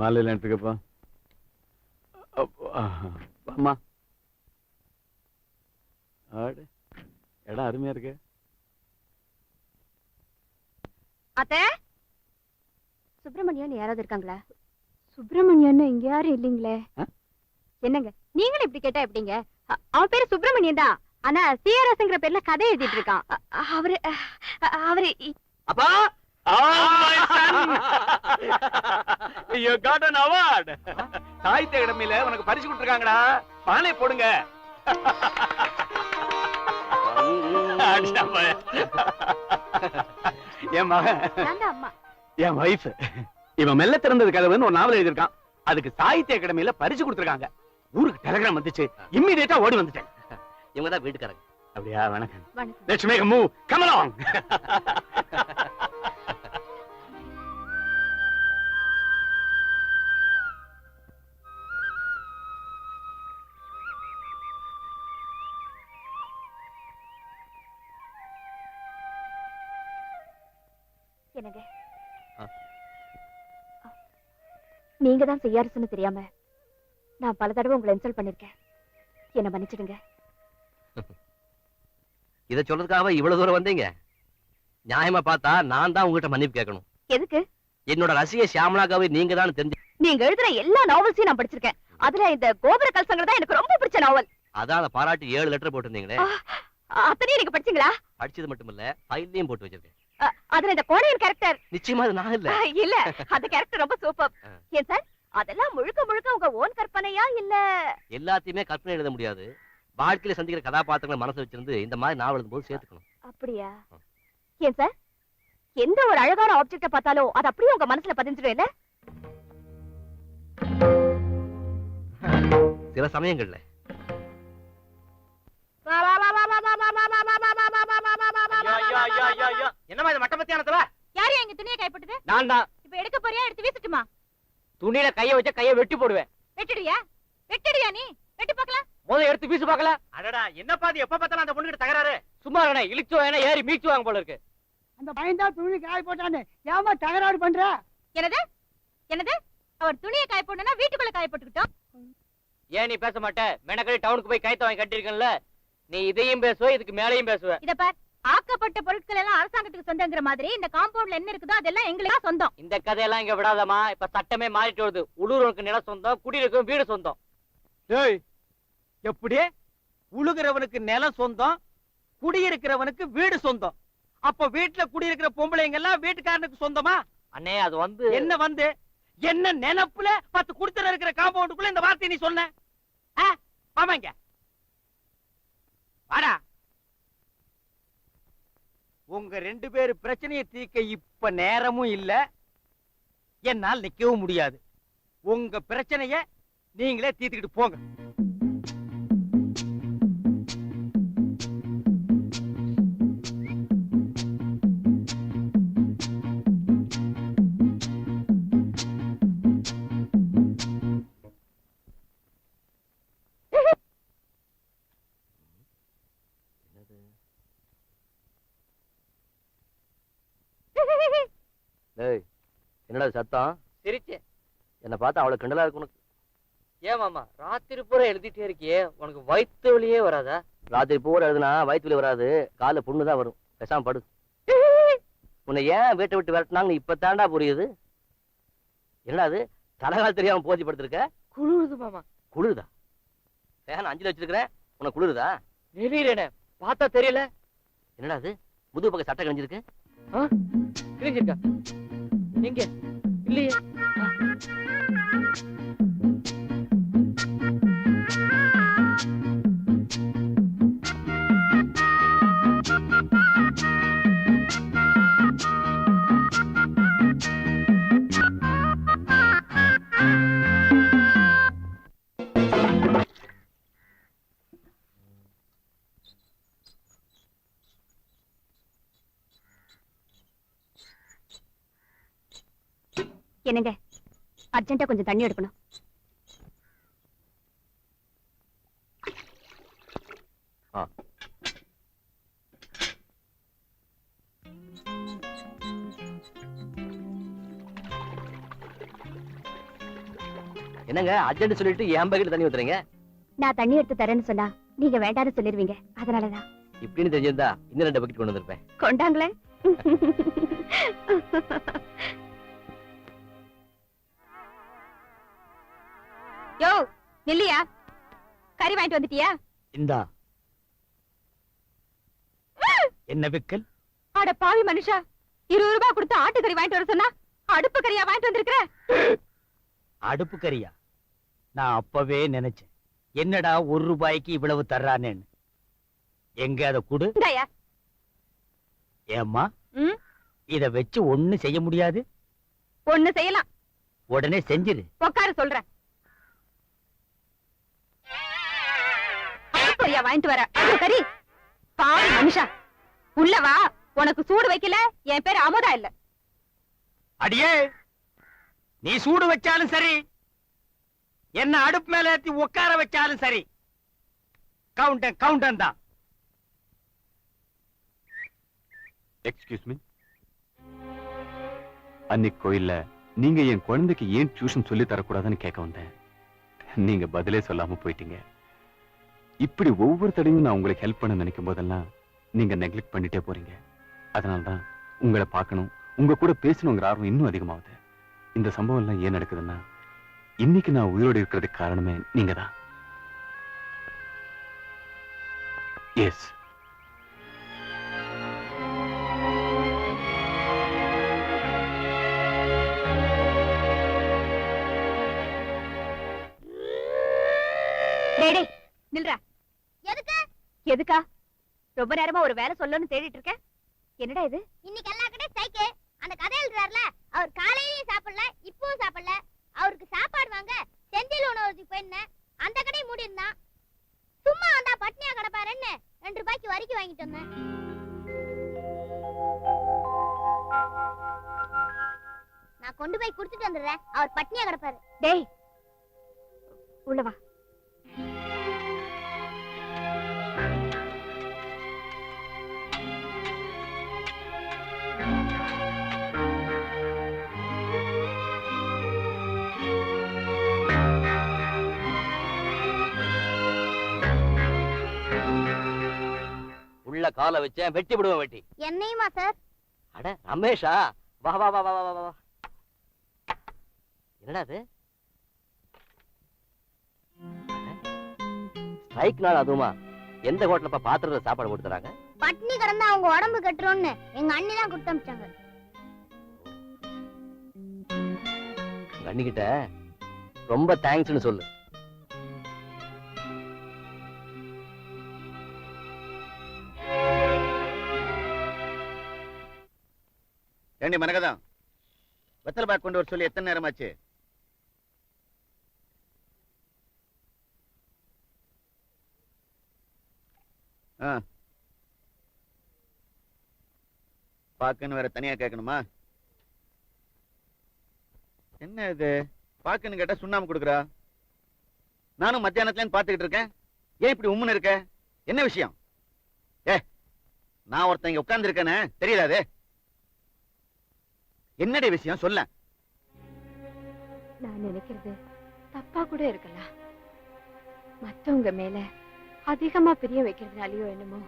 மாலையில எடுத்துக்கப்பா. அம்மா இடம் அருமையா இருக்கு. அத்தை, சுப்பிரமணியன் யாராவது இருக்காங்களா? சுப்பிரமணியன் இங்க யாரும் இல்லீங்களே. என்னங்க நீங்களும் இப்படி கேட்டா எப்படிங்க? அவன் பேரு சுப்பிரமணியன் தான். ஆனா சிஆர்எஸ்ங்கிற பேர்ல கதை எழுதிட்டு இருக்கான். அவரு அவரு அப்பா, you got an award. Sahitya அகாடமியில உனக்கு பரிசு கொடுத்திருக்காங்கடா. பானை போடுங்க. என் மகன், என் வைஃப், இவன் மெல்ல திறந்தது கதவுன்னு ஒரு நாவல் எழுதியிருக்கான். அதுக்கு சாகித்ய அகாடமியில பரிசு கொடுத்திருக்காங்க. ஊருக்கு டெலிகிராம் வந்துச்சு. இம்மிடியேட்டா ஓடி வந்துட்டேன். இவங்க தான் வீட்டுக்காரங்க. அப்படியா? வணக்கம். Let's make a move. Come along. என்னங்க நீங்க தான் சிஆர்எஸ்ன்னு தெரியாம நான் பல தடவை உங்களை இன்சல்ட் பண்ணிருக்கேன். என்ன மன்னிச்சிடுங்க. இத சொல்றதுக்காக இவ்வளவு தூரம் வந்தீங்க? நியாயமா பார்த்தா நான் தான் உங்ககிட்ட மன்னிப்பு கேட்கணும். எதுக்கு? என்னோட ரசிகை ஷியாமளாக்காவே நீங்க தான் தெரிஞ்சு. நீங்க எழுதுற எல்லா நாவல்ஸையும் நான் படிச்சிருக்கேன். அதுல இந்த கோபுர கலசங்கள் தான் எனக்கு ரொம்ப பிடிச்ச நாவல். அதான் அதை பாராட்டி 7 லெட்டர் போட்டிருந்தீங்களே. அத்தனையும் நீங்க படிச்சீங்களா? படிச்சது மட்டும் இல்ல, ஃபைல்லையும் போட்டு வச்சிருக்கேன். அதுல இந்த கோடையன் கேரக்டர் நிச்சயமா அது நான் இல்ல. இல்ல, அந்த கேரக்டர் ரொம்ப சூப்பர். ஏன் சார், அதெல்லாம் முழுக்க முழுக்க உங்க ஓன் கற்பனையா இல்ல? எல்லாத்தையுமே கற்பனை எழுத முடியாது. வாழ்க்கையில சந்திக்கிற கதாபாத்திரங்களை மனசு வச்சிருந்து இந்த மாதிரி நாவல் எழுதும் போது சேர்த்துக்கணும். அப்படியா? ஏன் சார், எந்த ஒரு அழகான ஆப்ஜெக்ட பார்த்தாலும் அது அப்படியே உங்க மனசுல பதிஞ்சிடும் இல்ல? சில சமயங்கள்ல. என்னமா இது மட்டபத்தியானத்துல? யாரு எங்க துணியை கைப்பட்டது? நான் தான். இப்ப எடுக்க போறியா, எடுத்து வீசட்டுமா? துணியில கைய வச்ச கைய வெட்டி போடுவேன். வெட்டிடுயா? வெட்டிடுயா நீ? வெட்டி பார்க்கலாம். முதல்ல எடுத்து வீசு பார்க்கல. அடடா, என்ன பாதி எப்ப பார்த்தாலும் அந்த பொண்ணுகிட்ட தகராறு. சும்மா இருக்கனே, இழுச்சு வேணா ஏறி மீச்சு வாங்க போல இருக்கு. அந்த பையன் தான் துணி காய போட்டானே, ஏமா தகராறு பண்ற? என்னது என்னது? அவர் துணியை காய போடணும்னா வீட்டுக்குள்ள காய போட்டுக்கிட்டோம். ஏன் நீ பேச மாட்ட? மெனக்கடி டவுனுக்கு போய் கைத்த வாங்கி கட்டிருக்கல. நீ இதையும் பேசுவ, இதுக்கு மேலையும் பேசுவ. இத பார், ஆக்கப்பட்ட பொருட்கள் எல்லாம் அரசாங்கத்துக்கு சொந்தங்கிற மாதிரி இந்த காம்பவுண்ட்ல என்ன இருக்குதோ அதெல்லாம் எங்களுக்கு சொந்தம். இந்த கதையெல்லாம் இங்க விடாதமா. இப்ப சட்டமே மாறிட்டு வருது. உள்ளூருக்கு நிலம் சொந்தம், குடியிருக்கும் வீடு சொந்தம். ஏய், எப்படி? உழுகிறவனுக்கு நிலம் சொந்தம், குடியிருக்கிறவனுக்கு வீடு சொந்தம். அப்ப வீட்டுல குடியிருக்கிற பொம்பளைங்க எல்லாம் வீட்டுக்காரனுக்கு சொந்தமா? அண்ணே, அது வந்து என்ன வந்து என்ன நினைப்புல 10 குடித்தர இருக்கிற காம்பவுண்டுக்குள்ள இந்த வார்த்தை நீ சொன்ன? ஆமாங்க, வாடா. உங்க 2 பேரு பிரச்சனையை தீர்க்க இப்ப நேரமும் இல்ல, என்னால் நிக்கவும் முடியாது. உங்க பிரச்சனைய நீங்களே தீர்த்துக்கிட்டு போங்க. என்னடா சத்தம்? சிரிச்சு என்ன பார்த்தா அவ்வளவு கிண்டலா இருக்கு உனக்கு? ஏன் மாமா, ராத்திரி பூரா எழுதிட்டே இருக்கியே, உனக்கு வயிற்று வலியே வராதா? ராத்திரி பூரா எழுதுனா வயிற்று வலி வராது, கால புண்ணு தான் வரும். பேசாம படு. உன்னை ஏன் வீட்டை விட்டு விரட்டினாங்க இப்ப தாண்டா புரியுது. என்னடா அது தலைகால் தெரியாம போதி படுத்திருக்க? குளிருது மாமா. குளிருதா? ஃபேன் 5ல வச்சிருக்கிறேன், உனக்கு குளிருதா? நெறியிறேனே, பார்த்தா தெரியல. என்னடா அது முதுகு பக்கம் சட்டை கிழிஞ்சிருக்கு? கிழிஞ்சிருக்கா? எங்க? இல்லையே. என்னங்க, அர்ஜென்ட்டா கொஞ்சம் தண்ணி எடுக்கணும். என்னங்க அர்ஜென்ட் சொல்லிட்டு என் பக்கெட்ல தண்ணி ஊத்துறீங்க? நான் தண்ணி எடுத்து தரேன்னு சொன்னா நீங்க வேண்டாம்னு சொல்லிருவீங்க, அதனாலதான். இப்படின்னு தெரிஞ்சிருந்தா இன்னும் 2 பக்கெட் கொண்டு வந்திருப்பேன். கொண்டாங்களே. யோ நில்லியா, கறி வாங்கிட்டு வந்துட்டியா? இந்தா. என்ன விக்கல்? அட பாவி மனுஷா, 20 ரூபாய் கொடுத்து ஆட்டுக்கறி வாங்கிட்டு வர சொன்னா அடுப்பு கறியா வாங்கிட்டு வந்திருக்கிற? அடுப்பு கறியா? நான் அப்பவே நினைச்சேன், என்னடா 1 ரூபாய்க்கு இவ்வளவு தர்றானேன்னு. எங்க அத குடு. இந்தாயா. ஏம்மா, ம்? இத வச்சு ஒண்ணு செய்ய முடியாது? ஒண்ணு செய்யலாம். உடனே செஞ்சிரு. உட்கார சொல்றேன். அடுப்பு கறியா வாங்கிட்டு வர? அடுப்பு கறி? பாவி மனுஷா, உள்ள வா. உனக்கு சூடு வைக்கல, என் பேர் அமுதா இல்ல. அடியே, நீ சூடு வச்சாலும் சரி, என்ன அடுப்பு மேல ஏத்தி உட்கார வச்சாலும் சரி, கவுண்டன் தான். Excuse me. அன்னைக்கு கோயில்ல நீங்க என் குழந்தைக்கு ஏன் டியூஷன் சொல்லி தரக்கூடாதுன்னு கேட்க வந்தேன். நீங்க பதிலே சொல்லாம போயிட்டீங்க. இப்படி ஒவ்வொரு தடையும் நான் உங்களுக்கு ஹெல்ப் பண்ண நினைக்கும் போதெல்லாம் நீங்க நெக்லெக்ட் பண்ணிட்டே போறீங்க. அதனால்தான் உங்களை பார்க்கணும், உங்க கூட பேசணுங்கிற ஆர்வம் இன்னும் அதிகமாகுது. இந்த சம்பவம் எல்லாம் ஏன் நடக்குதுன்னா, இன்னைக்கு நான் உயிரோடு இருக்கிறதுக்கு காரணமே நீங்க தான். எஸ். டேய் டேய் நில்றா. எதுக்கு? எதுக்கா? ரொம்ப நேரமா ஒரு வேலை சொல்லணும்னு தேடிட்டு இருக்கேன். என்னடா இது? இன்னைக்கு எல்லா கடையும் ஸ்ட்ரைக்கு. அந்த கதை எழுதுறாருல, அவர் காலையிலயும் சாப்பிடல, இப்பவும் சாப்பிடல. அவருக்கு சாப்பாடு வாங்க செந்தில் உணவகத்துக்கு போயிருந்தேன். அந்த கடையை மூடி இருந்தான். சும்மா வந்தா பட்னியா கிடப்பாருன்னு 2 ரூபாய்க்கு வரிக்கு வாங்கிட்டு வந்தேன். நான் கொண்டு போய் குடுத்துட்டு வந்துடுறேன். அவர் பட்னியா கிடப்பாரு. டேய் உள்ள வா. உள்ள காலை வச்சேன் வெட்டி விடுவேன் வெட்டி. என்னையுமா சார்? அட ரமேஷா, வா வா வா வா வா வா. என்னடா அது? ஸ்ட்ரைக் நாள் அதுவுமா? எந்த ஹோட்டல்ல பாத்திரத்துல சாப்பாடு கொடுத்துறாங்க? பட்னி கிடந்தா அவங்க உடம்பு கட்டுறோம்னு எங்க அண்ணி தான் கொடுத்து அனுப்பிச்சாங்க. அண்ணிக்கிட்ட ரொம்ப தேங்க்ஸ்னு சொல்லு. ஏண்டி மனகதம், வெத்தலை பாக்கு கொண்டு வர சொல்லி எத்தனை நேரமாச்சு? பாக்குன்னு வேற தனியா கேட்கணுமா? என்ன இது, பாக்குன்னு கேட்டா சுண்ணாம்பு கொடுக்குறா. நானும் மத்தியானத்துல இருந்து பாத்துக்கிட்டு இருக்கேன். ஏன் இப்படி உம்முன்னு இருக்க? என்ன விஷயம்? நான் ஒருத்தன் இங்க உட்கார்ந்து இருக்கேன்னு தெரியாதே. என்னடி விஷயம் சொல்ல? நான் நினைக்கிறது தப்பா கூட இருக்கலாம். மத்தவங்க மேல அதிகமா பிரிய வைக்கிறதுனாலயோ என்னமோ,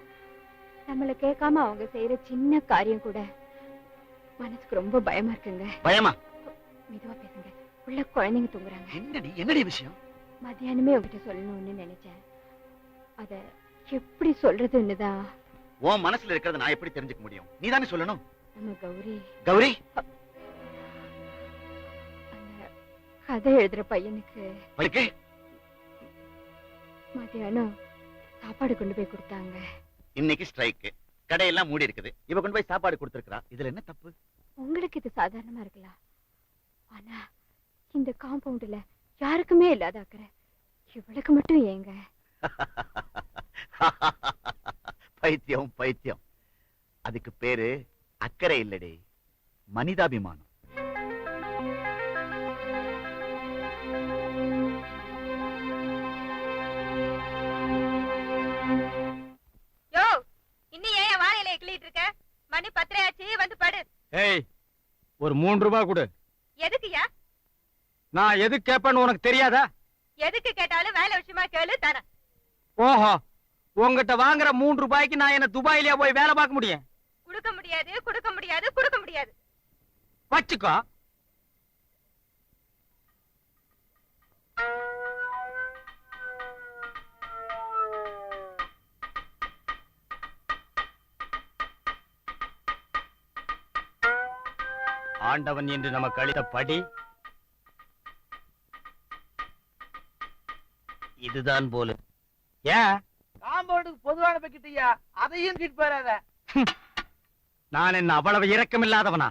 நம்மள கேட்காம அவங்க செய்யற சின்ன காரியம் கூட மனசுக்கு ரொம்ப பயமா இருக்குங்க. பயமா? மெதுவா பேசுங்க, உள்ள குழந்தைங்க தூங்குறாங்க. என்னடி விஷயம்? மத்தியானமே உங்ககிட்ட சொல்லணும்னு நினைச்சேன். அத எப்படி சொல்றதுன்னு தான். உன் மனசுல இருக்கிறத நான் எப்படி தெரிஞ்சுக்க முடியும்? நீதானே சொல்லணும். நம்ம கௌரி கௌரி, அந்த கதை எழுதுற பையனுக்கு மத்தியானம் சாப்பாடு கொண்டு போய் கொடுத்தாங்க. இன்னைக்கு ஸ்ட்ரைக், கடையெல்லாம் மூடி இருக்குது. இவ கொண்டு போய் சாப்பாடு கொடுத்திருக்கா. இதுல என்ன தப்பு? உங்களுக்கு இது சாதாரணமா இருக்கலாம், ஆனா இந்த காம்பவுண்ட்ல யாருக்குமே இல்லாத அக்கறை இவளுக்கு மட்டும் ஏங்க? பைத்தியம் பைத்தியம். அதுக்கு பேரு அக்கறை இல்லடி, மனிதாபிமானம். யோ, இன்னும் ஏன் வாழையில கிளிட்டு இருக்க? மணி 10 ஆச்சு, வந்து படு. ஏய், ஒரு 3 ரூபாய் கொடு. எதுக்குயா? நான் எது கேட்பேன்னு உனக்கு தெரியாதா? எதுக்கு கேட்டாலும் வேலை விஷயமா கேளு தரேன். ஓஹோ, உங்ககிட்ட வாங்குற 3 ரூபாய்க்கு நான் என்ன துபாயிலேயே போய் வேலை பார்க்க முடியும்? கொடுக்க முடியாது, கொடுக்க முடியாது, கொடுக்க முடியாது. வச்சுக்கோ. ஆண்டவன் என்று நமக்கு அளித்த படி இதுதான் போல. ஏன் காம்பவுண்டுக்கு பொதுவான பக்கிட்டியா, அதையும் தீட்டு போறாத. நான் என்ன அவ்வளவு இரக்கம் இல்லாதவனா?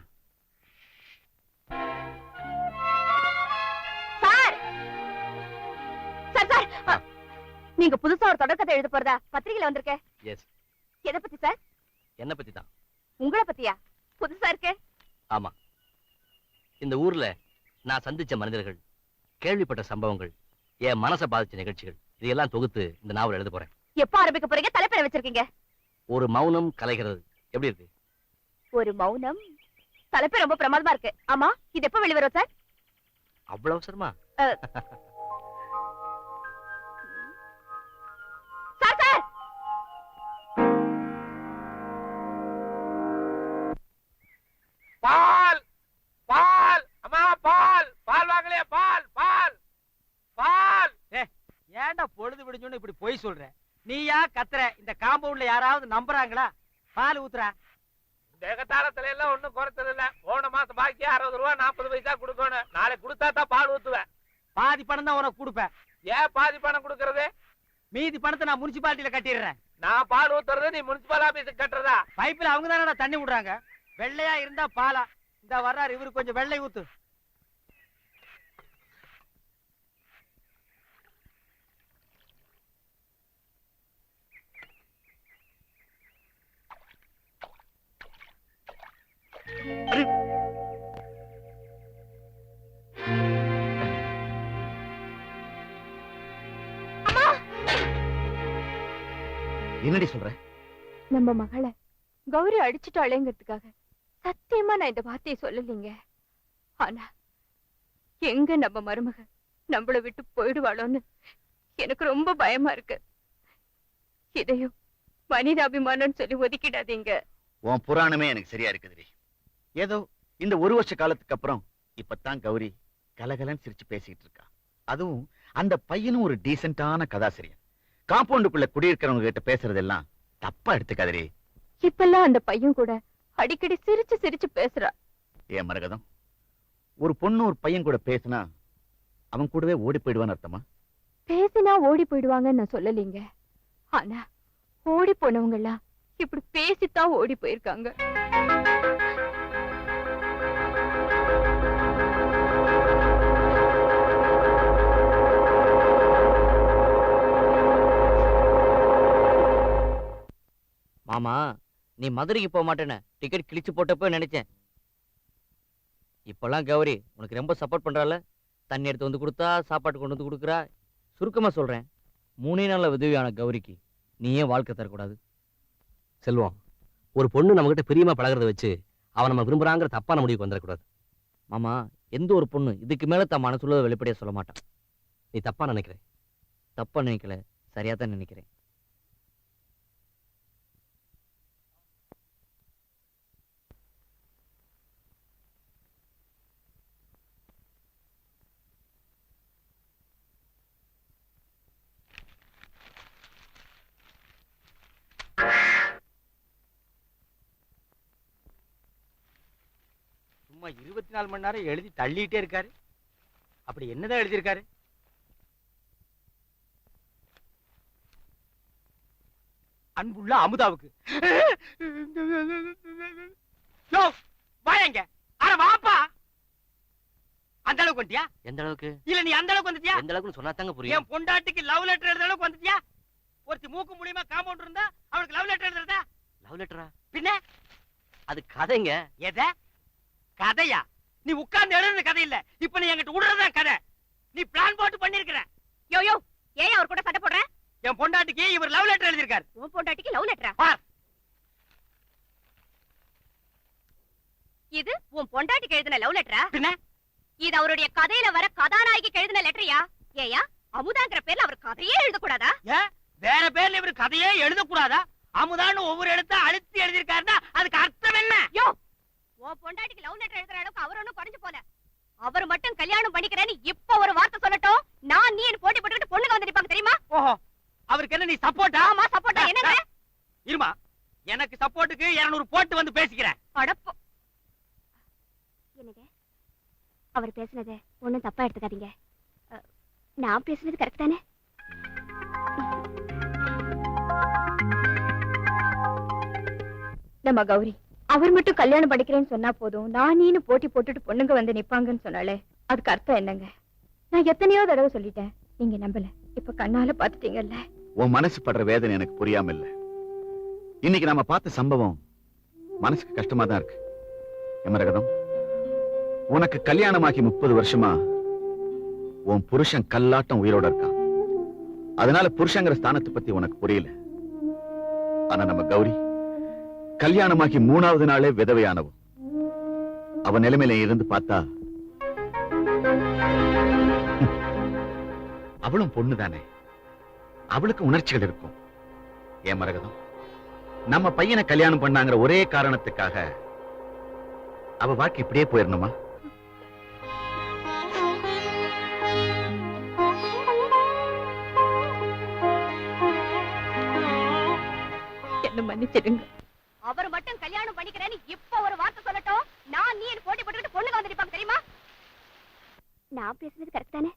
சார் சார் சார், நீங்க புதுசா ஒரு தொடர்கதை எழுத போறதா பத்திரிகையில வந்திருக்க. எஸ். எதை பத்தி சார்? என்ன பத்தி தான். உங்களை பத்தியா? புதுசா இருக்கு. ஆமா, இந்த ஊர்ல நான் சந்திச்ச மனிதர்கள், கேள்விப்பட்ட சம்பவங்கள், என் மனசை பாதிச்ச நிகழ்ச்சிகள், இதையெல்லாம் தொகுத்து இந்த நாவல் எழுத போறேன். எப்ப ஆரம்பிக்க போறீங்க? தலைப்பெற வச்சிருக்கீங்க. ஒரு மௌனம் கலைகிறது. எப்படி இருக்கு? ஒரு மௌனம். தலைப்பு ரொம்ப பிரமாதமா இருக்கு. ஆமா, இது எப்ப வெளிவரும் சார்? அவ்வளவு அவசரமா? சார் சார், பால் பால், அம்மா பால், பால் வாங்கலையா? பால் பால் பால். ஏன்டா பொழுது விடிஞ்சோன்னு இப்படி பொய் சொல்ற? நீயா கத்துற? இந்த காம்பவுண்ட்ல யாராவது நம்புறாங்களா? பால் ஊத்துறா. தேகத்தாரத்துல எல்லாம் ஒண்ணும் குறைச்சது இல்ல. போன மாசம் பாக்கி 60 ரூபா 40 பைசா கொடுக்கணும். நாளைக்கு கொடுத்தா தான் பால் ஊத்துவேன். பாதி பணம் தான் உனக்கு கொடுப்பேன். ஏன் பாதி பணம் கொடுக்கறது? மீதி பணத்தை நான் முனிசிபாலிட்டியில கட்டிடுறேன். நான் பால் ஊத்துறது நீ முனிசிபல் ஆபீஸுக்கு கட்டுறதா? பைப்பில் அவங்க தானடா தண்ணி விடுறாங்க. வெள்ளையா இருந்தா பாலா? இந்த வர்றாரு இவரு, கொஞ்சம் வெள்ளை ஊத்து. என்னடி சொல்ற? நம்ம மகளை கௌரி அடிச்சுட்டாளேங்கிறதுக்காக சத்தியமா நான் இந்த வார்த்தையை சொல்லலீங்க. ஆனா எங்க நம்ம மருமக நம்மள விட்டு போயிடுவாளோன்னு எனக்கு ரொம்ப பயமா இருக்கு. இதையும் மனிதாபிமானம்னு சொல்லி ஒதுக்கிடாதீங்க. உன் புராணமே எனக்கு சரியா இருக்குதுடி. ஏதோ இந்த 1 வருஷ காலத்துக்கு அப்புறம் இப்பதான் கௌரி கலகலன்னு சிரிச்சு பேசிட்டு இருக்கா. அதுவும் அந்த பையனும் ஒரு டீசென்டான கதாசிரியன். காம்பவுண்டுக்குள்ள குடியிருக்கிறவங்க கிட்ட பேசுறதெல்லாம் தப்பா எடுத்துக்காதே. இப்பெல்லாம் அந்த பையன் கூட அடிக்கடி சிரிச்சு சிரிச்சு பேசுறா. ஏன் மரகதம், ஒரு பொண்ணு ஒரு பையன் கூட பேசினா அவன் கூடவே ஓடி போயிடுவான்னு அர்த்தமா? பேசினா ஓடி போயிடுவாங்கன்னு நான் சொல்லலீங்க. ஆனா ஓடி போனவங்க எல்லாம் இப்படி பேசித்தான் ஓடி போயிருக்காங்க. மாமா, நீ மதுரைக்கு போக மாட்டேன்னு டிக்கெட் கிழிச்சு போட்டப்போ நினைச்சேன். இப்பெல்லாம் கௌரி உனக்கு ரொம்ப சப்போர்ட் பண்றால. தண்ணி எடுத்து வந்து கொடுத்தா, சாப்பாடு கொண்டு வந்து கொடுக்குறா. சுருக்கமா சொல்றேன், 3 நாள்ல விதவியான கௌரிக்கு நீ ஏன் வாழ்க்கை தரக்கூடாது? செல்வம், ஒரு பொண்ணு நம்ம கிட்ட பிரியமா பழகிறத வச்சு அவன் நம்ம விரும்புறாங்கிற தப்பான முடிவுக்கு வந்துடக்கூடாது. மாமா, எந்த ஒரு பொண்ணு இதுக்கு மேல தன் மனசுல வெளிப்படையா சொல்ல மாட்டான். நீ தப்பா நினைக்கிற. தப்பா நினைக்கல, சரியா தான் நினைக்கிறேன். சும்மா 24 மணி நேரம் எழுதி தள்ளிட்டே இருக்காரு. அப்படி என்னதான் எழுதியிருக்காரு? அன்புள்ள அமுதாவுக்கு. வாயங்க. அட வாப்பா. அந்த அளவுக்கு வந்துட்டியா? எந்த அளவுக்கு? இல்ல நீ அந்த அளவுக்கு வந்துட்டியா? எந்த அளவுக்கு சொன்னா தாங்க புரியும். என் பொண்டாட்டிக்கு லவ் லெட்டர் எழுதுற அளவுக்கு வந்துட்டியா? ஒருத்தி மூக்கு மூலியமா காம்பவுண்ட் இருந்தா அவளுக்கு லவ் லெட்டர் எழுதுறதா? லவ் லெட்டரா? பின்ன அது கதைங்க. எத கதையா? நீ உட்கார்ந்து எழுதுற கதை இல்ல. இப்ப நீ என்கிட்ட விடுறதா கதை. நீ பிளான் போட்டு பண்ணிருக்கிற. யோ யோ, ஏன் அவர் கூட சண்டை போடுற? என் பொண்டாட்டிக்கு இவர் லவ் லெட்டர் எழுதியிருக்காரு. உன் பொண்டாட்டிக்கு லவ் லெட்டரா? பார். இது உன் பொண்டாட்டிக்கு எழுதின லவ் லெட்டரா? பின்ன இது அவருடைய கதையில வர கதாநாயகிக்கு எழுதின லெட்டரியா? ஏயா அமுதாங்கிற பேர்ல அவர் கதையே எழுதக்கூடாதா? வேற பேர்ல இவரு கதையே எழுதக்கூடாதா? அமுதான்னு ஒவ்வொரு எழுத்த அழுத்தி எழுதியிருக்காருன்னா அதுக்கு அர்த்தம் என்ன? யோ, உன் பொண்டாட்டிக்கு லவ் லெட்டர் எழுதுற அளவுக்கு அவர் ஒண்ணும் குறைஞ்சு போல. அவர் மட்டும் கல்யாணம் பண்ணிக்கிறேன்னு இப்ப ஒரு வார்த்தை சொல்லட்டும், நான் நீ போட்டி போட்டுக்கிட்டு பொண்ணுங்க வந்து நிப்பாங்க தெரியுமா? ஓஹோ, அவருக்கு என்ன நீ சப்போர்ட்டா? ஆமா, சப்போர்ட்டா. என்னங்க? இருமா, எனக்கு சப்போர்ட்டுக்கு 200 போட்டு வந்து பேசிக்கிறேன். அடப்போ. என்னங்க, அவர் பேசுனதை ஒண்ணும் தப்பா எடுத்துக்காதீங்க. நான் பேசுனது கரெக்ட் தானே? நம்ம கௌரி அவர் மட்டும் கல்யாணம் படிக்கிறேன்னு சொன்னா போதும், நான் நீனு போட்டி போட்டுட்டு பொண்ணுங்க வந்து நிப்பாங்கன்னு சொன்னாலே அதுக்கு அர்த்தம் என்னங்க? நான் எத்தனையோ தடவை சொல்லிட்டேன், நீங்க நம்பல. இப்ப கண்ணால பாத்துட்டீங்கல்ல. உன் மனசு படுற வேதனை எனக்கு புரியாம இல்ல. இன்னைக்கு நாம பார்த்த சம்பவம் மனசுக்கு கஷ்டமா தான் இருக்கு. எமரகதம், உனக்கு கல்யாணமாகி 30 வருஷமா உன் புருஷன் கல்லாட்டம் உயிரோட இருக்கான். அதனால புருஷங்கிற ஸ்தானத்தை பத்தி உனக்கு புரியல. ஆனா நம்ம கௌரி கல்யாணமாகி 3வது நாளே விதவையானவும். அவன் நிலைமையில இருந்து பார்த்தா அவளும் பொண்ணுதானே, அவளுக்கு உணர்ச்சிகள் இருக்கும். ஏன் மரகதம், நம்ம பையனை கல்யாணம் பண்ணாங்கிற ஒரே காரணத்துக்காக அவ வாழ்க்கை இப்படியே போயிடணுமா? என்ன மன்னிச்சிடுங்க. அவர் மட்டும் கல்யாணம் பண்ணிக்கிறேன்னு இப்ப ஒரு வார்த்தை சொல்லட்டும், நான் நீ போட்டி போட்டுக்கிட்டு பொண்ணுங்க வந்து நிப்பாங்க தெரியுமா? நான் பேசுனது கரெக்ட் தானே?